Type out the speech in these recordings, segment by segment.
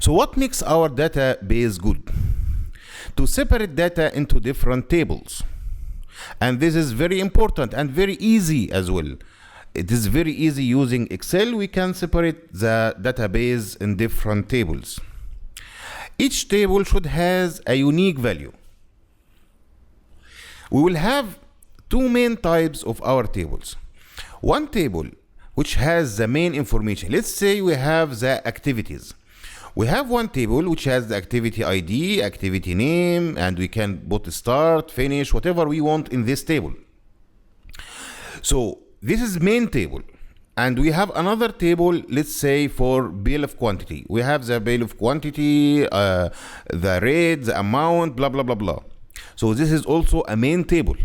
So what makes our database good? To separate data into different tables. And this is very important and very easy as well. It is very easy using Excel. We can separate the database in different tables. Each table should have a unique value. We will have two main types of our tables. One table which has the main information. Let's say we have the activities. We have one table which has the activity ID, activity name, and we can put start, finish, whatever we want in this table. So this is main table. And we have another table, let's say for bill of quantity. We have the bill of quantity, the rate, the amount, blah, blah, blah, blah. So this is also a main table.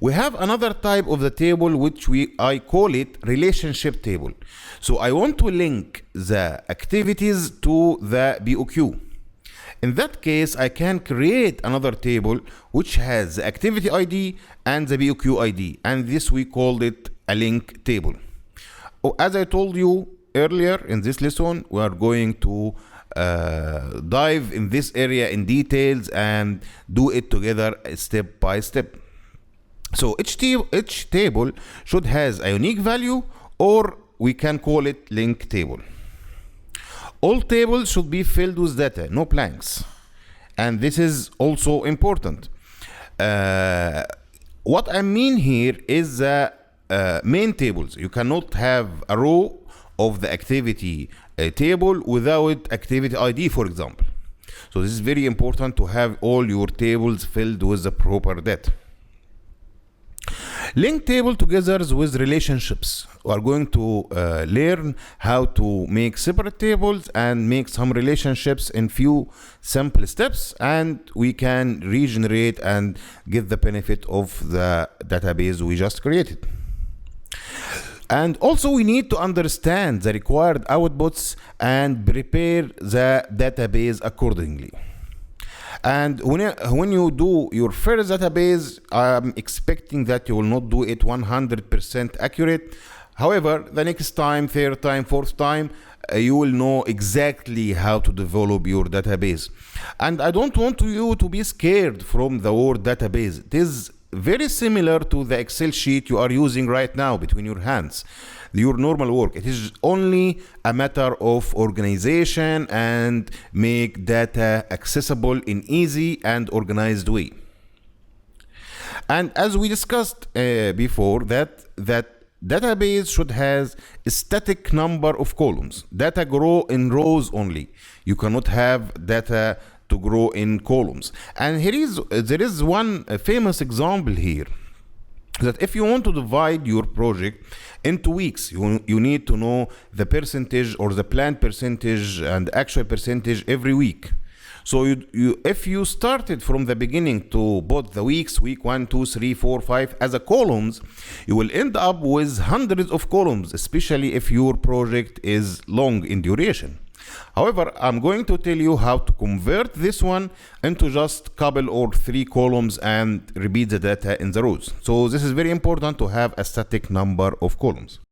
We have another type of the table which I call it relationship table. So I want to link the activities to the BOQ. In that case, I can create another table which has the activity ID and the BOQ ID, and this we called it a link table. As I told you earlier in this lesson, we are going to dive in this area in details and do it together step by step. So each table should have a unique value, or we can call it link table. All tables should be filled with data, no blanks. And this is also important. What I mean here is the main tables. You cannot have a row of the activity table without activity ID, for example. So this is very important to have all your tables filled with the proper data. Link table together with relationships. We are going to learn how to make separate tables and make some relationships in few simple steps, and we can regenerate and get the benefit of the database we just created. And also we need to understand the required outputs and prepare the database accordingly. And when you do your first database, I'm expecting that you will not do it 100% accurate. However, the next time, third time, fourth time, you will know exactly how to develop your database. And I don't want you to be scared from the word database. It is very similar to the Excel sheet you are using right now between your hands, your normal work. It is only a matter of organization and make data accessible in easy and organized way. And as we discussed before, that database should have a static number of columns. Data grow in rows only. You cannot have data to grow in columns. And there is one famous example here, that if you want to divide your project into weeks, you need to know the percentage or the planned percentage and actual percentage every week. So if you started from the beginning to put the weeks, week 1, 2, 3, 4, 5 as a columns, you will end up with hundreds of columns, especially if your project is long in duration. However, I'm going to tell you how to convert this one into just couple or 3 columns and repeat the data in the rows. So this is very important to have a static number of columns.